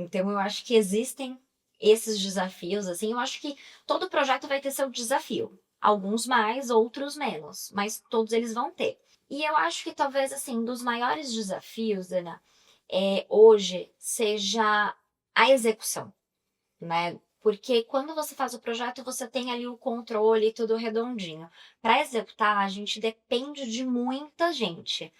Então, eu acho que existem esses desafios, assim, eu acho que todo projeto vai ter seu desafio. Alguns mais, outros menos, mas todos eles vão ter. E eu acho que talvez, assim, dos maiores desafios, Ana, hoje seja a execução, né? Porque quando você faz o projeto, você tem ali o controle, tudo redondinho. Para executar, a gente depende de muita gente.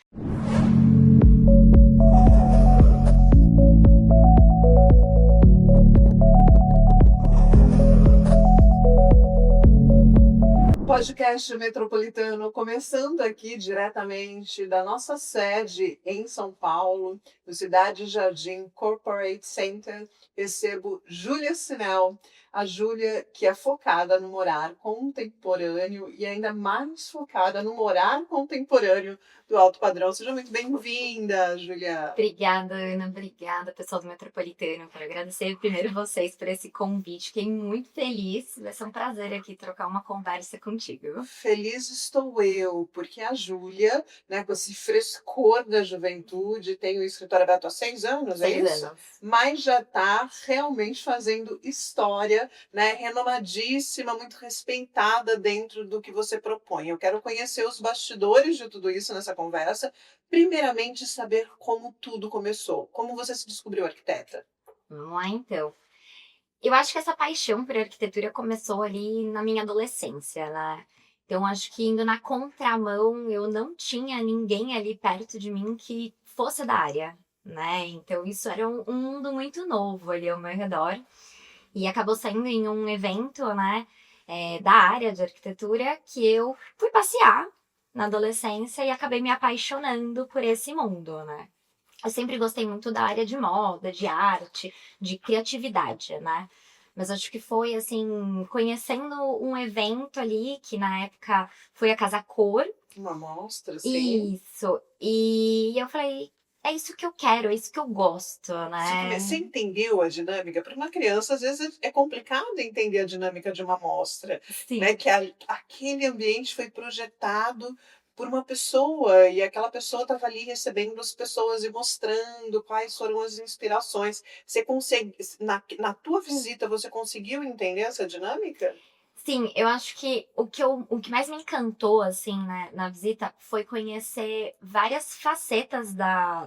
Podcast Metropolitano, começando aqui diretamente da nossa sede em São Paulo, no Cidade Jardim Corporate Center, recebo Júlia Sinel, a Júlia que é focada no morar contemporâneo e ainda mais focada no morar contemporâneo do alto padrão. Seja muito bem-vinda, Júlia. Obrigada, Ana. Obrigada, pessoal do Metropolitano. Quero agradecer primeiro vocês por esse convite. Fiquei muito feliz. Vai ser um prazer aqui trocar uma conversa contigo. Feliz estou eu, porque a Júlia, né, com esse frescor da juventude, tem o escritório aberto há 6 anos, é 6 isso? anos. Mas já está realmente fazendo história, né, renomadíssima, muito respeitada dentro do que você propõe. Eu quero conhecer os bastidores de tudo isso nessa conversa. Primeiramente, saber como tudo começou. Como você se descobriu arquiteta? Vamos lá, então. Eu acho que essa paixão por arquitetura começou ali na minha adolescência, né? Então, acho que indo na contramão, eu não tinha ninguém ali perto de mim que fosse da área, né? Então, isso era um mundo muito novo ali ao meu redor. E acabou saindo em um evento, né, da área de arquitetura, que eu fui passear na adolescência e acabei me apaixonando por esse mundo, né? Eu sempre gostei muito da área de moda, de arte, de criatividade, né? Mas acho que foi assim, conhecendo um evento ali, que na época foi a Casa Cor. Uma mostra, sim. Isso. E eu falei, é isso que eu quero, é isso que eu gosto, Você né? entendeu a dinâmica? Para uma criança, às vezes, é complicado entender a dinâmica de uma amostra, né? Sim. Que aquele ambiente foi projetado por uma pessoa e aquela pessoa estava ali recebendo as pessoas e mostrando quais foram as inspirações. Você consegue, na tua visita, você conseguiu entender essa dinâmica? Sim, eu acho que o que mais me encantou, assim, né, na visita foi conhecer várias facetas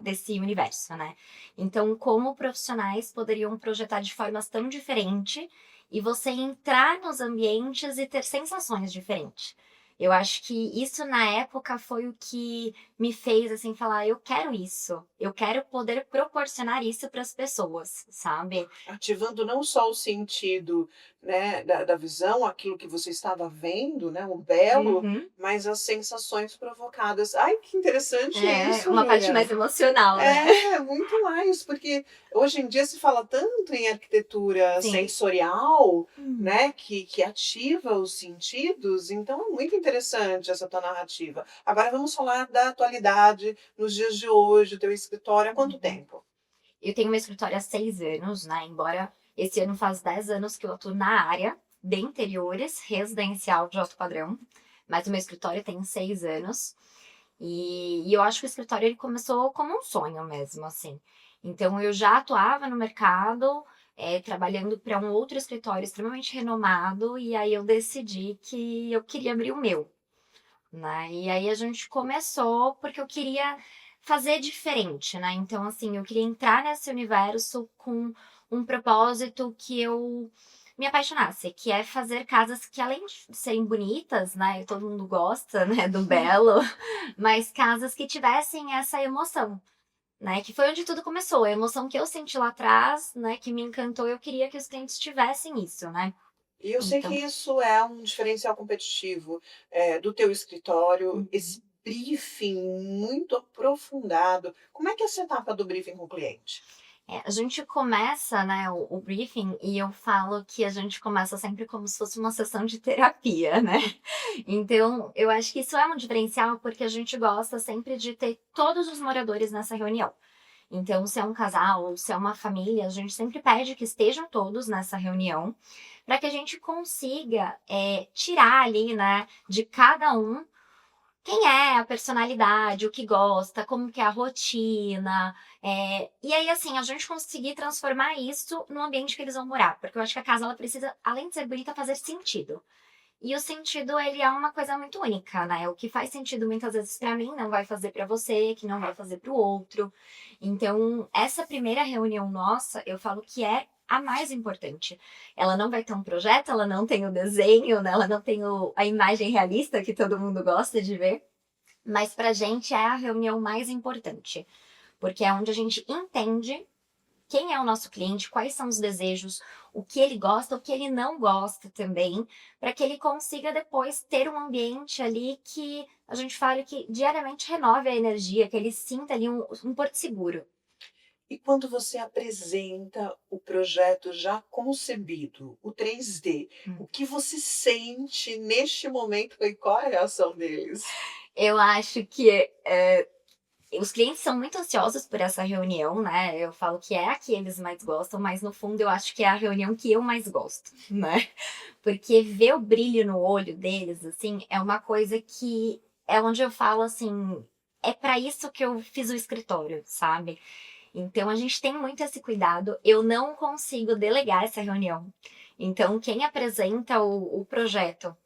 desse universo, né? Então, como profissionais poderiam projetar de formas tão diferentes e você entrar nos ambientes e ter sensações diferentes. Eu acho que isso na época foi o que me fez, assim, falar: eu quero isso, eu quero poder proporcionar isso para as pessoas, sabe? Ativando não só o sentido, né, da visão, aquilo que você estava vendo, né, o belo, Uhum. mas as sensações provocadas. Ai, que interessante É, isso, uma parte Júlia. mais emocional, né? É, muito mais, porque hoje em dia se fala tanto em arquitetura Sim. sensorial, Hum. né, que ativa os sentidos, então é muito interessante essa tua narrativa. Agora vamos falar da atualidade, nos dias de hoje, o teu escritório, há quanto Uhum. tempo? Eu tenho meu escritório há 6 anos, né? Embora esse ano faz 10 anos que eu atuo na área de interiores, residencial de alto padrão. Mas o meu escritório tem 6 anos. E eu acho que o escritório ele começou como um sonho mesmo, assim. Então eu já atuava no mercado, trabalhando para um outro escritório extremamente renomado, e aí eu decidi que eu queria abrir o meu, né? E aí a gente começou porque eu queria fazer diferente, né? Então, assim, eu queria entrar nesse universo com um propósito que eu me apaixonasse, que é fazer casas que, além de serem bonitas, né? Todo mundo gosta, né? Do belo, mas casas que tivessem essa emoção. Né, que foi onde tudo começou, a emoção que eu senti lá atrás, né, que me encantou, eu queria que os clientes tivessem isso, né? E eu sei que Então, isso é um diferencial competitivo, do teu escritório, uhum. esse briefing muito aprofundado. Como é que é essa etapa do briefing com o cliente? A gente começa, né, o briefing e eu falo que a gente começa sempre como se fosse uma sessão de terapia, né? Então, eu acho que isso é um diferencial porque a gente gosta sempre de ter todos os moradores nessa reunião. Então, se é um casal ou se é uma família, a gente sempre pede que estejam todos nessa reunião para que a gente consiga tirar ali, né, de cada um quem é a personalidade, o que gosta, como que é a rotina. E aí, assim, a gente conseguir transformar isso no ambiente que eles vão morar. Porque eu acho que a casa, ela precisa, além de ser bonita, fazer sentido. E o sentido, ele é uma coisa muito única, né? O que faz sentido muitas vezes pra mim não vai fazer pra você, que não vai fazer pro outro. Então, essa primeira reunião nossa, eu falo que é a mais importante. Ela não vai ter um projeto, ela não tem o desenho, né? Ela não tem a imagem realista que todo mundo gosta de ver. Mas pra gente é a reunião mais importante, porque é onde a gente entende quem é o nosso cliente, quais são os desejos, o que ele gosta, o que ele não gosta também, para que ele consiga depois ter um ambiente ali que a gente fale que diariamente renove a energia, que ele sinta ali um porto seguro. E quando você apresenta o projeto já concebido, o 3D, o que você sente neste momento e qual é a reação deles? Eu acho que os clientes são muito ansiosos por essa reunião, né? Eu falo que é a que eles mais gostam, mas no fundo eu acho que é a reunião que eu mais gosto, né? Porque ver o brilho no olho deles, assim, é uma coisa que é onde eu falo assim, é para isso que eu fiz o escritório, sabe? Então a gente tem muito esse cuidado. Eu não consigo delegar essa reunião. Então, quem apresenta o projeto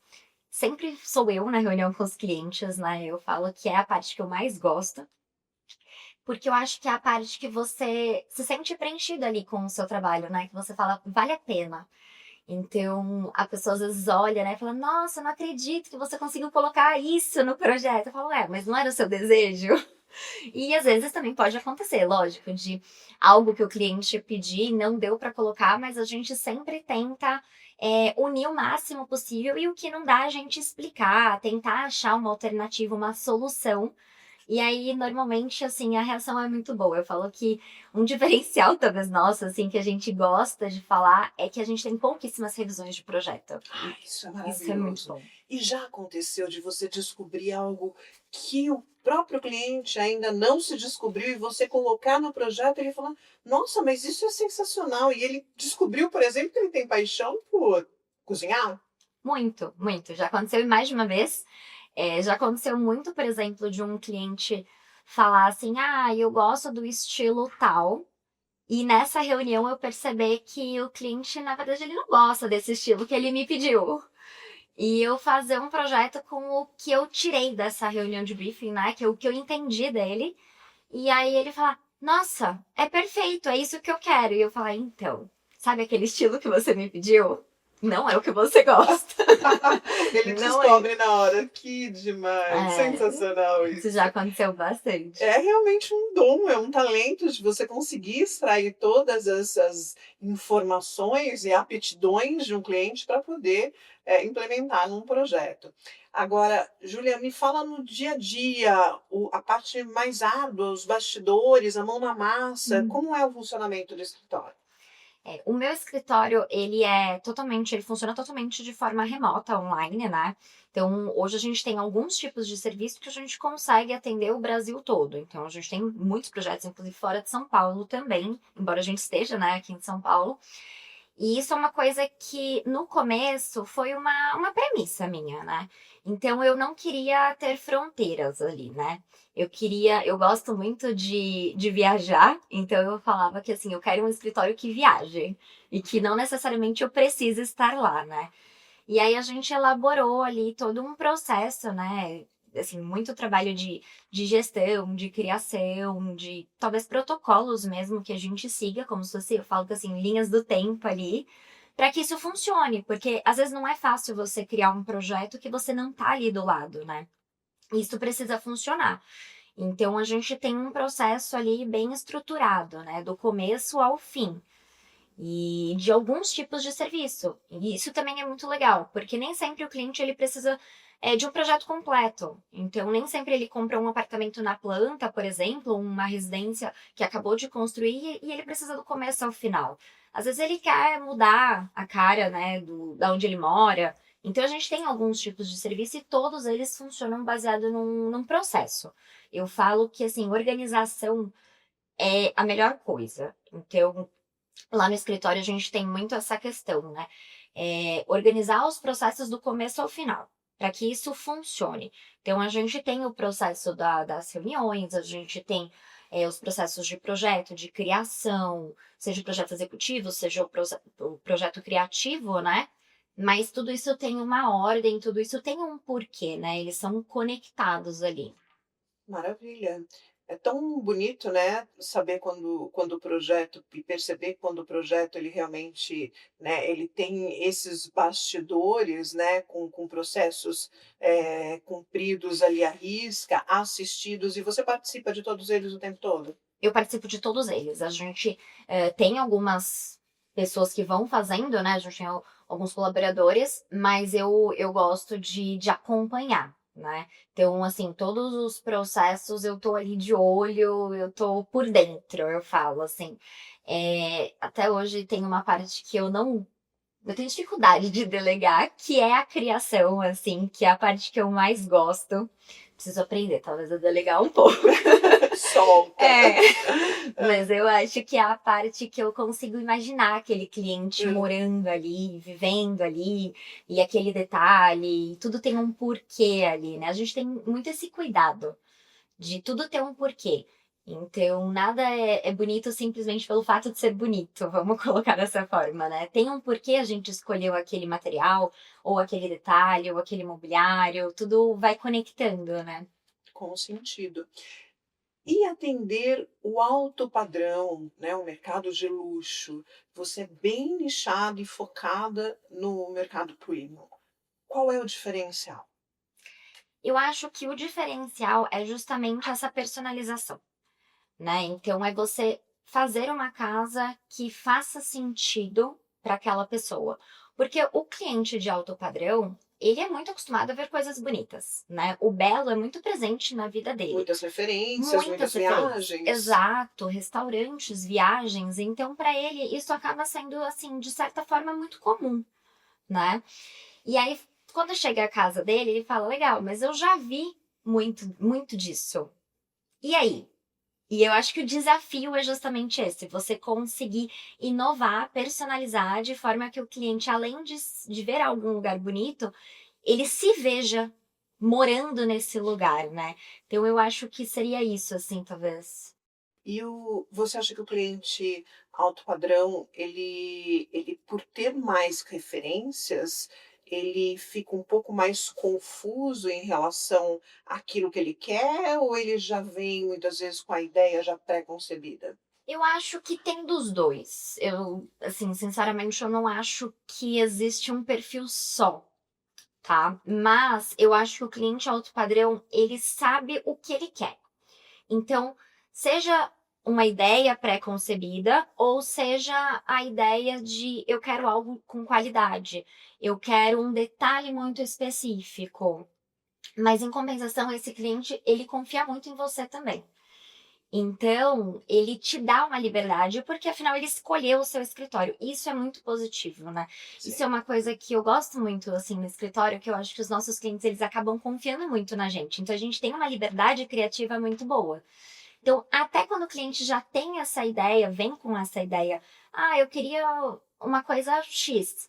sempre sou eu na reunião com os clientes, né? Eu falo que é a parte que eu mais gosto, porque eu acho que é a parte que você se sente preenchido ali com o seu trabalho, né? Que você fala, vale a pena. Então, a pessoa às vezes olha, né, e fala, nossa, não acredito que você conseguiu colocar isso no projeto. Eu falo, mas não era o seu desejo? E às vezes também pode acontecer, lógico, de algo que o cliente pedir e não deu para colocar, mas a gente sempre tenta unir o máximo possível e o que não dá a gente explicar, tentar achar uma alternativa, uma solução. E aí, normalmente, assim, a reação é muito boa. Eu falo que um diferencial, talvez, nosso, assim, que a gente gosta de falar é que a gente tem pouquíssimas revisões de projeto. Ah, isso é Isso é muito maravilhoso. bom. E já aconteceu de você descobrir algo que o próprio cliente ainda não se descobriu e você colocar no projeto e ele falar: "Nossa, mas isso é sensacional", e ele descobriu, por exemplo, que ele tem paixão por cozinhar? Muito, muito. Já aconteceu mais de uma vez. Já aconteceu muito, por exemplo, de um cliente falar assim: ah, eu gosto do estilo tal. E nessa reunião eu perceber que o cliente, na verdade, ele não gosta desse estilo que ele me pediu. E eu fazer um projeto com o que eu tirei dessa reunião de briefing, né? Que é o que eu entendi dele. E aí ele falar, nossa, é perfeito, é isso que eu quero. E eu falar, então, sabe aquele estilo que você me pediu? Não é o que você gosta. Ele Não é. descobre na hora. Que demais, sensacional Isso já isso. aconteceu bastante. É realmente um dom, é um talento de você conseguir extrair todas essas informações e aptidões de um cliente para poder, implementar num projeto. Agora, Júlia, me fala no dia a dia, a parte mais árdua, os bastidores, a mão na massa, como é o funcionamento do escritório? O meu escritório, ele funciona totalmente de forma remota, online, né? Então, hoje a gente tem alguns tipos de serviço que a gente consegue atender o Brasil todo. Então, a gente tem muitos projetos, inclusive fora de São Paulo também, embora a gente esteja, né, aqui em São Paulo. E isso é uma coisa que, no começo, foi uma premissa minha, né? Então, eu não queria ter fronteiras ali, né? Eu gosto muito de viajar, então eu falava que, assim, eu quero um escritório que viaje. E que não necessariamente eu preciso estar lá, né? E aí a gente elaborou ali todo um processo, né? Assim, muito trabalho de gestão, de criação, de talvez protocolos mesmo que a gente siga, como se fosse, eu falo que assim, linhas do tempo ali, para que isso funcione, porque às vezes não é fácil você criar um projeto que você não tá ali do lado, né? Isso precisa funcionar. Então a gente tem um processo ali bem estruturado, né? Do começo ao fim e de alguns tipos de serviço. E isso também é muito legal, porque nem sempre o cliente ele precisa de um projeto completo. Então, nem sempre ele compra um apartamento na planta, por exemplo, uma residência que acabou de construir e ele precisa do começo ao final. Às vezes ele quer mudar a cara, né, da onde ele mora. Então, a gente tem alguns tipos de serviço e todos eles funcionam baseado num processo. Eu falo que, assim, organização é a melhor coisa. Então, lá no escritório a gente tem muito essa questão, né? Organizar os processos do começo ao final. para que isso funcione. Então, a gente tem o processo das reuniões, a gente tem os processos de projeto, de criação, seja o projeto executivo, seja o projeto criativo, né? Mas tudo isso tem uma ordem, tudo isso tem um porquê, né? Eles são conectados ali. Maravilha. É tão bonito, né, saber quando o projeto e perceber quando o projeto ele realmente, né, ele tem esses bastidores, né, com processos, cumpridos ali à risca, assistidos, e você participa de todos eles o tempo todo? Eu participo de todos eles. A gente tem algumas pessoas que vão fazendo, né? A gente tem alguns colaboradores, mas eu gosto de acompanhar, né? Então, assim, todos os processos eu tô ali de olho, eu tô por dentro, eu falo, assim. Até hoje tem uma parte que eu tenho dificuldade de delegar, que é a criação, assim, que é a parte que eu mais gosto. Preciso aprender, talvez, a delegar um pouco. Solta. É, mas eu acho que é a parte que eu consigo imaginar aquele cliente morando ali, vivendo ali, e aquele detalhe, e tudo tem um porquê ali, né? A gente tem muito esse cuidado de tudo ter um porquê. Então, nada é bonito simplesmente pelo fato de ser bonito, vamos colocar dessa forma, né? Tem um porquê a gente escolheu aquele material, ou aquele detalhe, ou aquele mobiliário, tudo vai conectando, né? Com sentido. E atender o alto padrão, né, o mercado de luxo, você é bem nichada e focada no mercado premium. Qual é o diferencial? Eu acho que o diferencial é justamente essa personalização, né? Então é você fazer uma casa que faça sentido para aquela pessoa. Porque o cliente de alto padrão, ele é muito acostumado a ver coisas bonitas, né? O belo é muito presente na vida dele. Muitas referências, Muitas muitas referências. viagens. Exato, restaurantes, viagens. Então, para ele, isso acaba sendo, assim, de certa forma, muito comum, né? E aí, quando chega à casa dele, ele fala: legal, mas eu já vi muito disso. E aí? E eu acho que o desafio é justamente esse: você conseguir inovar, personalizar de forma que o cliente, além de ver algum lugar bonito, ele se veja morando nesse lugar, né? Então eu acho que seria isso, assim, talvez. Você acha que o cliente alto padrão, ele por ter mais referências, ele fica um pouco mais confuso em relação àquilo que ele quer, ou ele já vem muitas vezes com a ideia já pré-concebida? Eu acho que tem dos dois. Eu, assim, sinceramente, eu não acho que existe um perfil só, tá? Mas eu acho que o cliente alto padrão, ele sabe o que ele quer. Então, seja uma ideia pré-concebida ou seja a ideia de eu quero algo com qualidade, eu quero um detalhe muito específico. Mas em compensação, esse cliente, ele confia muito em você também. Então, ele te dá uma liberdade, porque afinal ele escolheu o seu escritório. Isso é muito positivo, né? Isso é Sim. uma coisa que eu gosto muito, assim, no escritório, que eu acho que os nossos clientes, eles acabam confiando muito na gente. Então, a gente tem uma liberdade criativa muito boa. Então, até quando o cliente já tem essa ideia, vem com essa ideia, eu queria uma coisa X.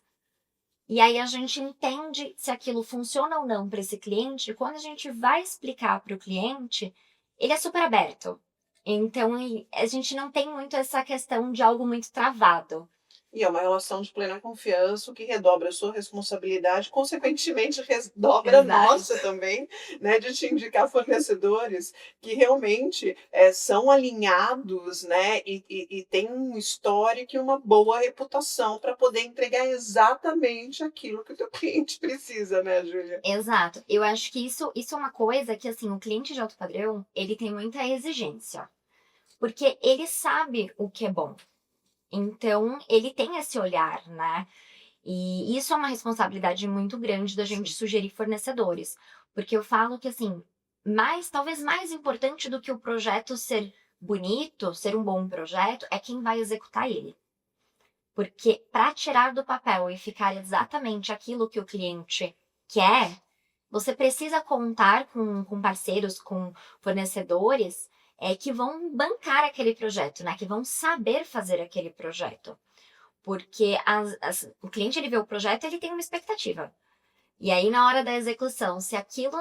E aí a gente entende se aquilo funciona ou não para esse cliente. Quando a gente vai explicar para o cliente, ele é super aberto. Então, a gente não tem muito essa questão de algo muito travado. E é uma relação de plena confiança, o que redobra a sua responsabilidade, consequentemente redobra a Exato. nossa também, né, de te indicar fornecedores que realmente são alinhados, né, e têm um histórico e uma boa reputação para poder entregar exatamente aquilo que o teu cliente precisa, né, Júlia? Exato. Eu acho que isso é uma coisa que, assim, o cliente de alto padrão, ele tem muita exigência. Porque ele sabe o que é bom. Então, ele tem esse olhar, né? E isso é uma responsabilidade muito grande da gente Sim. sugerir fornecedores. Porque eu falo que, assim, talvez mais importante do que o projeto ser bonito, ser um bom projeto, é quem vai executar ele. Porque para tirar do papel e ficar exatamente aquilo que o cliente quer, você precisa contar com parceiros, com fornecedores que vão bancar aquele projeto, né? Que vão saber fazer aquele projeto. Porque o cliente, ele vê o projeto, ele tem uma expectativa. E aí, na hora da execução, se aquilo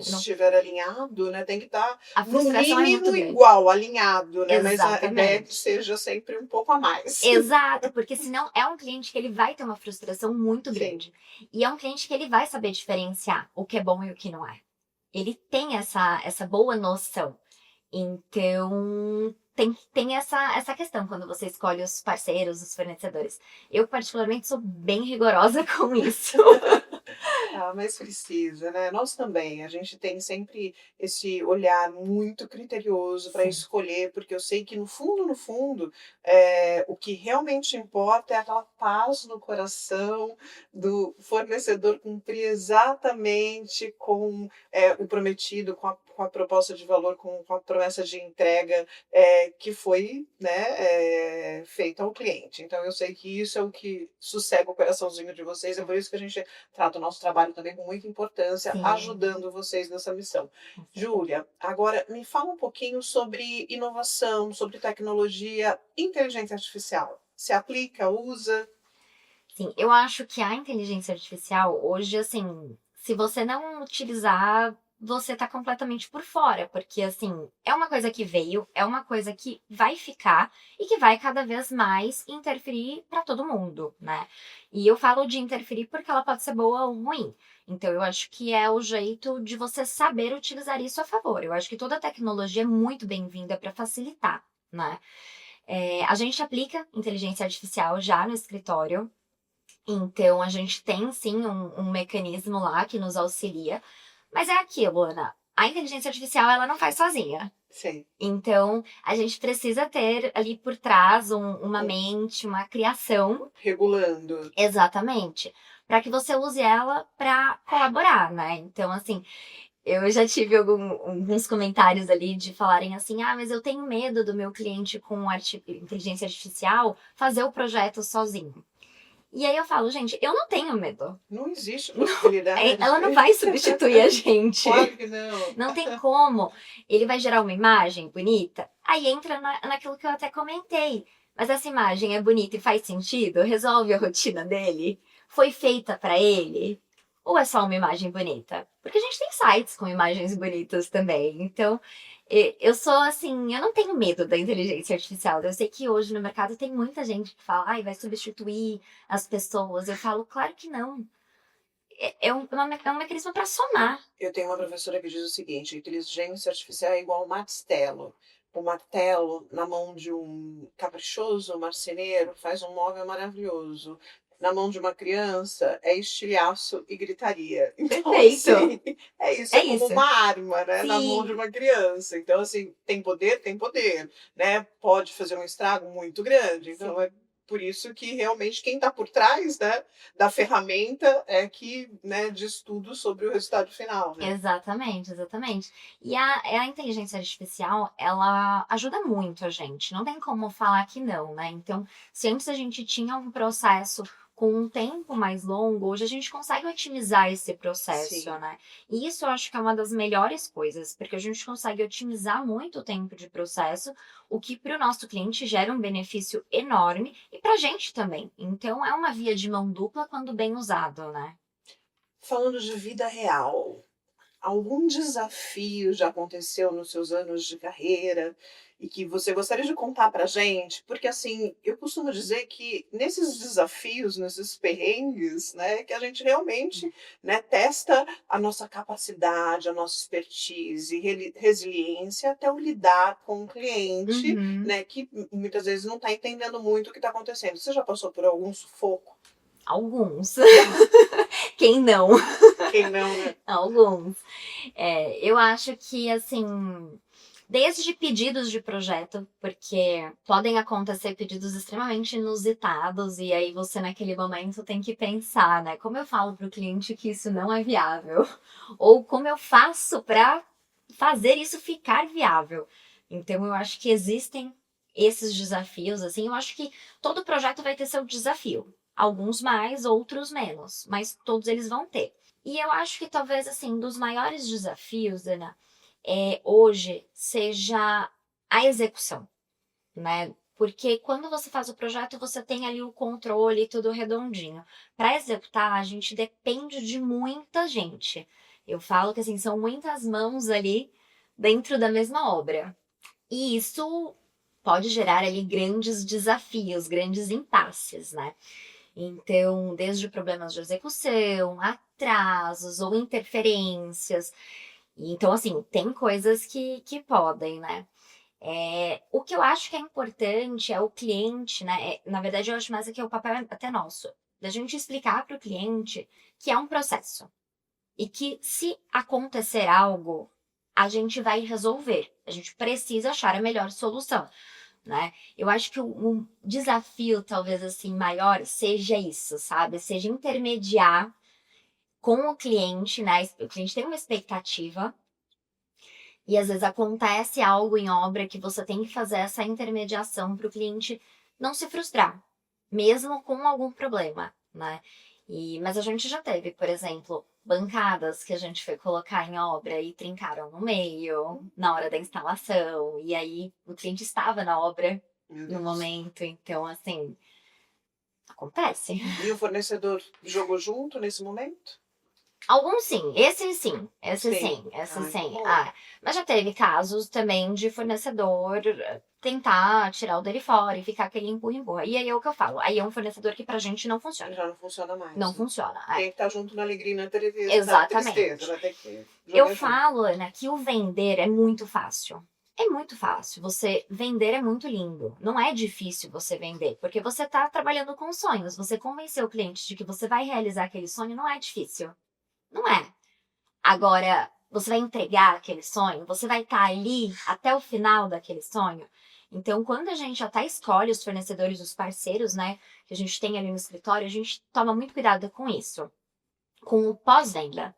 Se estiver alinhado, né, tem que estar, a no frustração é muito mínimo, grande. igual, alinhado, né? Mas a ideia é que Exatamente. seja sempre um pouco a mais. Exato, porque senão é um cliente que ele vai ter uma frustração muito Sim. grande. E é um cliente que ele vai saber diferenciar o que é bom e o que não é. Ele tem essa boa noção. Então, tem essa questão quando você escolhe os parceiros, os fornecedores. Eu, particularmente, sou bem rigorosa com isso. Ah, mas precisa, né? Nós também, a gente tem sempre esse olhar muito criterioso para Sim, escolher, porque eu sei que no fundo, o que realmente importa é aquela paz no coração do fornecedor cumprir exatamente com o prometido, com a proposta de valor, com a promessa de entrega que foi, né, feita ao cliente. Então eu sei que isso é o que sossega o coraçãozinho de vocês, é por isso que a gente trata o nosso trabalho também com muita importância, sim, ajudando vocês nessa missão. com certeza. Júlia, agora me fala um pouquinho sobre inovação, sobre tecnologia, inteligência artificial. Se aplica, usa? Sim, eu acho que a inteligência artificial, hoje, assim, se você não utilizar, você tá completamente por fora, porque, assim, é uma coisa que veio, é uma coisa que vai ficar e que vai cada vez mais interferir para todo mundo, né? E eu falo de interferir porque ela pode ser boa ou ruim. Então, eu acho que é o jeito de você saber utilizar isso a favor. Eu acho que toda tecnologia é muito bem-vinda para facilitar, né? A gente aplica inteligência artificial já no escritório. Então, a gente tem sim um mecanismo lá que nos auxilia, mas é aquilo, Ana. A inteligência artificial, ela não faz sozinha. Sim. Então, a gente precisa ter ali por trás uma Um, mente, uma criação, regulando. exatamente, para que você use ela para colaborar, né? Então, assim, eu já tive alguns comentários ali de falarem assim: ah, mas eu tenho medo do meu cliente com inteligência artificial fazer o projeto sozinho. E aí eu falo, gente, eu não tenho medo. Não existe Não, possibilidade. ela não vai substituir a gente. Claro que não. Não tem como. Ele vai gerar uma imagem bonita. Aí entra naquilo que eu até comentei. Mas essa imagem é bonita e faz sentido? Resolve a rotina dele? Foi feita para ele? Ou é só uma imagem bonita? Porque a gente tem sites com imagens bonitas também. Então, eu sou assim, eu não tenho medo da inteligência artificial. Eu sei que hoje no mercado tem muita gente que fala, ai, vai substituir as pessoas. Eu falo, claro que não. É um mecanismo para somar. Eu tenho uma professora que diz o seguinte: inteligência artificial é igual ao martelo. O martelo, na mão de um caprichoso marceneiro, faz um móvel maravilhoso. Na mão de uma criança, é estilhaço e gritaria. Então, Perfeito. assim, é isso, É é como isso. uma arma, né, na mão de Sim, uma criança. Então, assim, tem poder, né? Pode fazer um estrago muito grande. Então, sim. é por isso que realmente quem está por trás, né, da ferramenta é que, né, diz tudo sobre o resultado final, né? Exatamente, exatamente. E a inteligência artificial, ela ajuda muito a gente. Não tem como falar que não, né? Então, se antes a gente tinha um processo com um tempo mais longo, hoje a gente consegue otimizar esse processo, Sim. né? E isso eu acho que é uma das melhores coisas, porque a gente consegue otimizar muito o tempo de processo, o que para o nosso cliente gera um benefício enorme e para a gente também. Então, é uma via de mão dupla quando bem usado, né? Falando de vida real, algum desafio já aconteceu nos seus anos de carreira e que você gostaria de contar pra gente? Porque, assim, eu costumo dizer que nesses desafios, nesses perrengues, né, que a gente realmente, né, testa a nossa capacidade, a nossa expertise, resiliência até o lidar com o cliente, Uhum. né, que muitas vezes não está entendendo muito o que está acontecendo. Você já passou por algum sufoco? Alguns. Quem não? Quem não, né? Alguns. Eu acho que, assim, desde pedidos de projeto, porque podem acontecer pedidos extremamente inusitados, e aí você, naquele momento, tem que pensar, né? Como eu falo para o cliente que isso não é viável? Ou como eu faço para fazer isso ficar viável? Então, eu acho que existem esses desafios, assim, eu acho que todo projeto vai ter seu desafio. Alguns mais, outros menos, mas todos eles vão ter. E eu acho que talvez, assim, dos maiores desafios, Ana, hoje seja a execução, né? Porque quando você faz o projeto, você tem ali o controle, tudo redondinho. Para executar, a gente depende de muita gente. Eu falo que assim, são muitas mãos ali dentro da mesma obra. E isso pode gerar ali grandes desafios, grandes impasses, né? Então, desde problemas de execução, atrasos ou interferências. Então, assim, tem coisas que podem, né? O que eu acho que é importante é o cliente, né? Na verdade, eu acho mais que é o papel até nosso, da gente explicar para o cliente que é um processo e que se acontecer algo, a gente vai resolver. A gente precisa achar a melhor solução, né? Eu acho que o desafio, talvez assim, maior seja isso, sabe? Seja intermediar com o cliente, né? O cliente tem uma expectativa e às vezes acontece algo em obra que você tem que fazer essa intermediação para o cliente não se frustrar, mesmo com algum problema, né? Mas a gente já teve, por exemplo, bancadas que a gente foi colocar em obra e trincaram no meio, na hora da instalação, e aí o cliente estava na obra Meu no Deus. momento, então assim, acontece. E o fornecedor jogou junto nesse momento? Alguns sim, esse sim, Sim. esse Ai, que sim. bom. Ah, mas já teve casos também de fornecedor tentar tirar o dele fora e ficar aquele empurra-empurra. E aí é o que eu falo, aí é um fornecedor que pra gente não funciona. Já não funciona Não mais, né? funciona, Tem que estar junto na alegria e na tristeza, exatamente. vai ter que Eu jogar junto. falo, Ana, que o vender é muito fácil. É muito fácil. Você vender é muito lindo. Não é difícil você vender, porque você tá trabalhando com sonhos. Você convencer o cliente de que você vai realizar aquele sonho não é difícil. Não é. Agora, você vai entregar aquele sonho? Você vai estar ali até o final daquele sonho? Então, quando a gente até escolhe os fornecedores, os parceiros, né, que a gente tem ali no escritório, a gente toma muito cuidado com isso, com o pós-venda.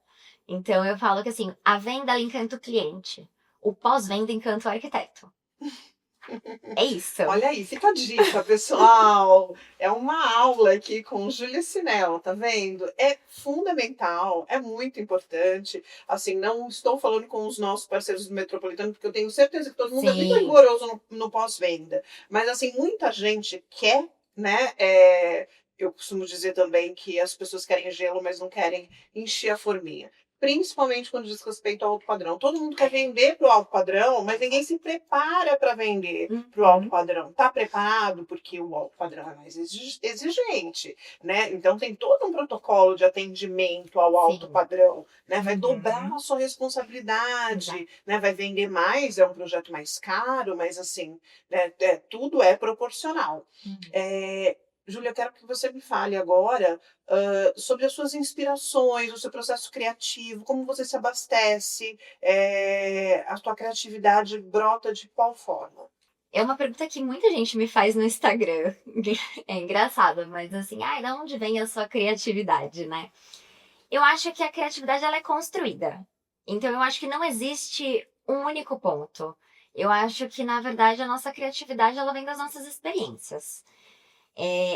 Então, eu falo que assim, a venda ela encanta o cliente, o pós-venda encanta o arquiteto. É isso. Olha aí, fica a dica, pessoal. É uma aula aqui com Júlia Sinel, tá vendo? É fundamental, é muito importante. Assim, não estou falando com os nossos parceiros do Metropolitano, porque eu tenho certeza que todo mundo é muito Sim, rigoroso no pós-venda. Mas, assim, muita gente quer, né? Eu costumo dizer também que as pessoas querem gelo, mas não querem encher a forminha. Principalmente quando diz respeito ao alto padrão. Todo mundo quer vender para o alto padrão, mas ninguém se prepara para vender para o alto uhum, padrão. Está preparado porque o alto padrão é mais exigente, né? Então tem todo um protocolo de atendimento ao alto sim, padrão, né? Vai dobrar uhum, a sua exato. responsabilidade, né? Vai vender mais, é um projeto mais caro, mas assim, né? Tudo é proporcional. Uhum. É, Júlia, eu quero que você me fale agora sobre as suas inspirações, o seu processo criativo, como você se abastece, a sua criatividade brota de qual forma? É uma pergunta que muita gente me faz no Instagram. É engraçado, mas assim, ai, de onde vem a sua criatividade, né? Eu acho que a criatividade ela é construída. Então eu acho que não existe um único ponto. Eu acho que, na verdade, a nossa criatividade ela vem das nossas experiências.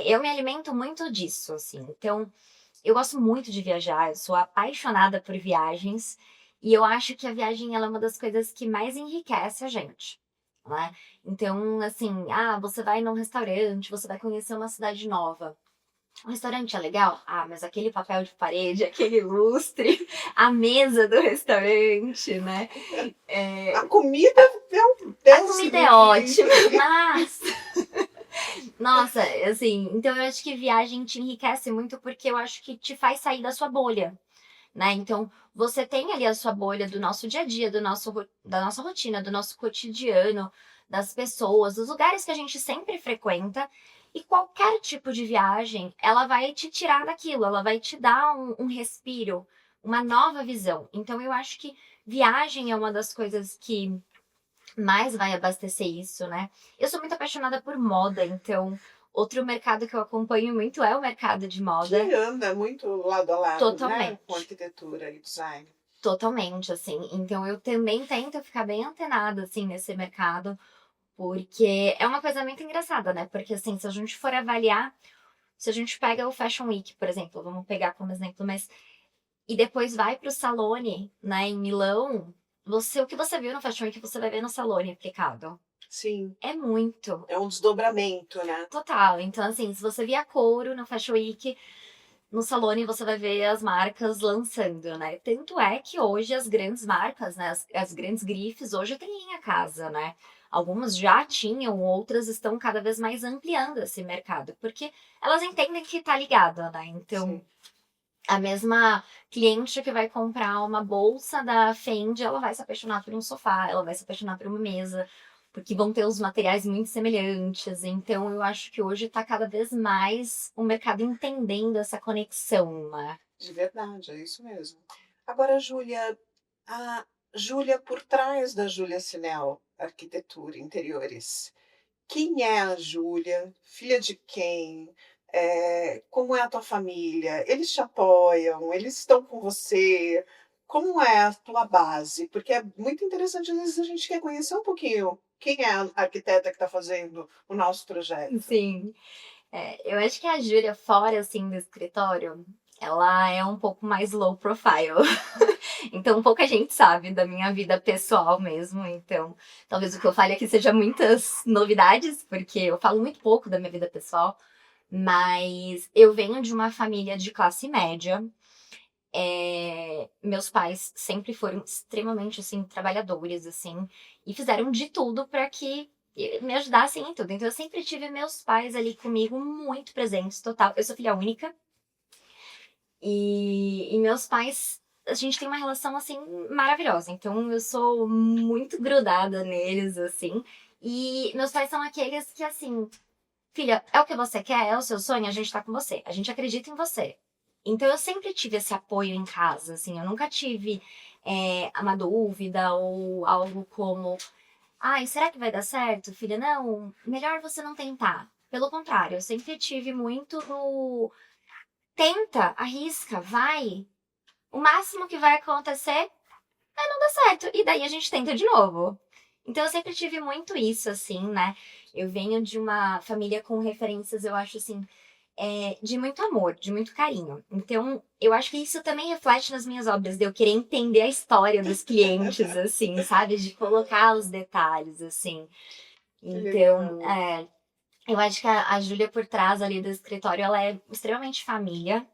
Eu me alimento muito disso, assim. Então, eu gosto muito de viajar, eu sou apaixonada por viagens. E eu acho que a viagem ela é uma das coisas que mais enriquece a gente, né? Então, assim, você vai num restaurante, você vai conhecer uma cidade nova. O restaurante é legal? Ah, mas aquele papel de parede, aquele lustre, a mesa do restaurante, né? A É, comida é um a comida décimo é de. ótima, mas. Nossa, assim, então eu acho que viagem te enriquece muito porque eu acho que te faz sair da sua bolha, né? Então, você tem ali a sua bolha do nosso dia a dia, da nossa rotina, do nosso cotidiano, das pessoas, dos lugares que a gente sempre frequenta. E qualquer tipo de viagem, ela vai te tirar daquilo, ela vai te dar um respiro, uma nova visão. Então, eu acho que viagem é uma das coisas que mais vai abastecer isso, né? Eu sou muito apaixonada por moda, então outro mercado que eu acompanho muito é o mercado de moda. Que anda muito lado a lado, né? Com Totalmente. arquitetura e design. Totalmente, assim. Então eu também tento ficar bem antenada, assim, nesse mercado, porque é uma coisa muito engraçada, né? Porque, assim, se a gente for avaliar, se a gente pega o Fashion Week, por exemplo, vamos pegar como exemplo, mas. E depois vai pro Salone, né, em Milão, o que você viu no Fashion Week, você vai ver no Salone aplicado. Sim, É muito. é um desdobramento, né? Total. Então, assim, se você via couro no Fashion Week, no Salone você vai ver as marcas lançando, né? Tanto é que hoje as grandes marcas, né? As grandes grifes hoje têm linha casa, né? Algumas já tinham, outras estão cada vez mais ampliando esse mercado, porque elas entendem que tá ligado, né? Então, Sim. a mesma cliente que vai comprar uma bolsa da Fendi, ela vai se apaixonar por um sofá, ela vai se apaixonar por uma mesa, porque vão ter os materiais muito semelhantes. Então, eu acho que hoje está cada vez mais o mercado entendendo essa conexão, né? De verdade, é isso mesmo. Agora, Júlia, a Júlia por trás da Júlia Sinel, Arquitetura Interiores. Quem é a Júlia? Filha de quem? Como é a tua família? Eles te apoiam? Eles estão com você? Como é a tua base? Porque é muito interessante, às vezes a gente quer conhecer um pouquinho quem é a arquiteta que está fazendo o nosso projeto. Sim. Eu acho que a Júlia, fora assim do escritório, ela é um pouco mais low profile. Então, pouca gente sabe da minha vida pessoal mesmo. Então, talvez o que eu fale aqui seja muitas novidades, porque eu falo muito pouco da minha vida pessoal. Mas eu venho de uma família de classe média. Meus pais sempre foram extremamente, assim, trabalhadores, assim, e fizeram de tudo para que me ajudassem em tudo. Então, eu sempre tive meus pais ali comigo, muito presentes, total. Eu sou filha única, e meus pais, a gente tem uma relação, assim, maravilhosa. Então, eu sou muito grudada neles, assim. E meus pais são aqueles que, assim, filha, é o que você quer, é o seu sonho, a gente tá com você. A gente acredita em você. Então eu sempre tive esse apoio em casa, assim, eu nunca tive uma dúvida ou algo como, ai, será que vai dar certo, filha? Não, melhor você não tentar. Pelo contrário, eu sempre tive muito no tenta, arrisca, vai. O máximo que vai acontecer não dá certo. E daí a gente tenta de novo. Então eu sempre tive muito isso, assim, né? Eu venho de uma família com referências, eu acho assim, de muito amor, de muito carinho. Então, eu acho que isso também reflete nas minhas obras, de eu querer entender a história dos clientes, assim, sabe? De colocar os detalhes, assim. Que Então, legal. eu acho que a Júlia por trás ali do escritório, ela é extremamente família.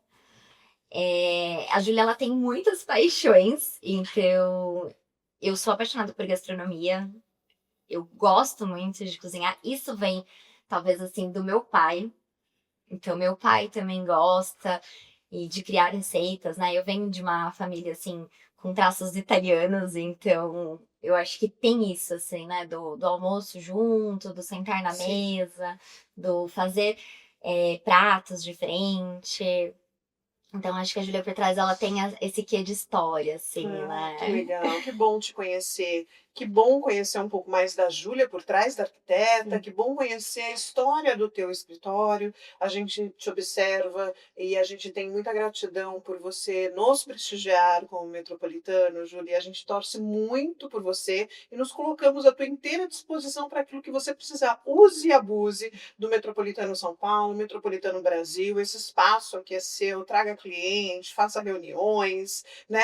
A Júlia, ela tem muitas paixões, então eu sou apaixonada por gastronomia, eu gosto muito de cozinhar. Isso vem, talvez assim, do meu pai. Então, meu pai também gosta e de criar receitas, né? Eu venho de uma família, assim, com traços italianos, então eu acho que tem isso, assim, né? Do almoço junto, do sentar na Sim. mesa, do fazer pratos diferentes. Então, acho que a Julia por trás, ela tem esse quê de história, assim, Ah, que né? legal, que bom te conhecer. Que bom conhecer um pouco mais da Júlia por trás da arquiteta, que bom conhecer a história do teu escritório. A gente te observa e a gente tem muita gratidão por você nos prestigiar como metropolitano, Júlia. A gente torce muito por você e nos colocamos à tua inteira disposição para aquilo que você precisar. Use e abuse do Metropolitano São Paulo, Metropolitano Brasil. Esse espaço aqui é seu, traga clientes, faça reuniões, né?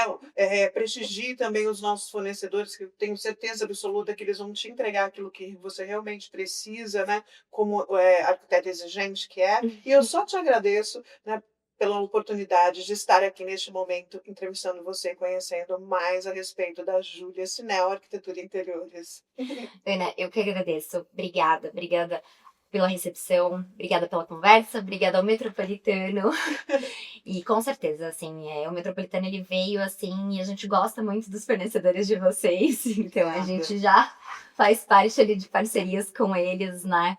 Prestigie também os nossos fornecedores, que eu tenho certeza absoluta que eles vão te entregar aquilo que você realmente precisa, né? Como arquiteta exigente que é. E eu só te agradeço, né? Pela oportunidade de estar aqui neste momento entrevistando você, conhecendo mais a respeito da Júlia Sinel, Arquitetura e Interiores. Ana, eu que agradeço. Obrigada, obrigada pela recepção, obrigada pela conversa, obrigada ao Metropolitano. E com certeza, assim, o Metropolitano ele veio assim e a gente gosta muito dos fornecedores de vocês, então a Obrigada. gente já faz parte ali de parcerias com eles, né?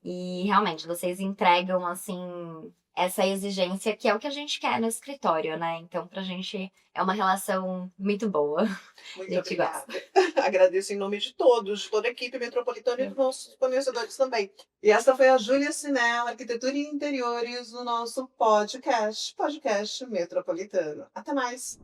E realmente vocês entregam assim essa exigência que é o que a gente quer no escritório, né? Então pra gente é uma relação muito boa. A Muito gente obrigada. gosta. Agradeço em nome de todos, de toda a equipe metropolitana e dos nossos fornecedores também. E essa foi a Júlia Sinel, Arquitetura e Interiores, no nosso podcast Metropolitano. Até mais!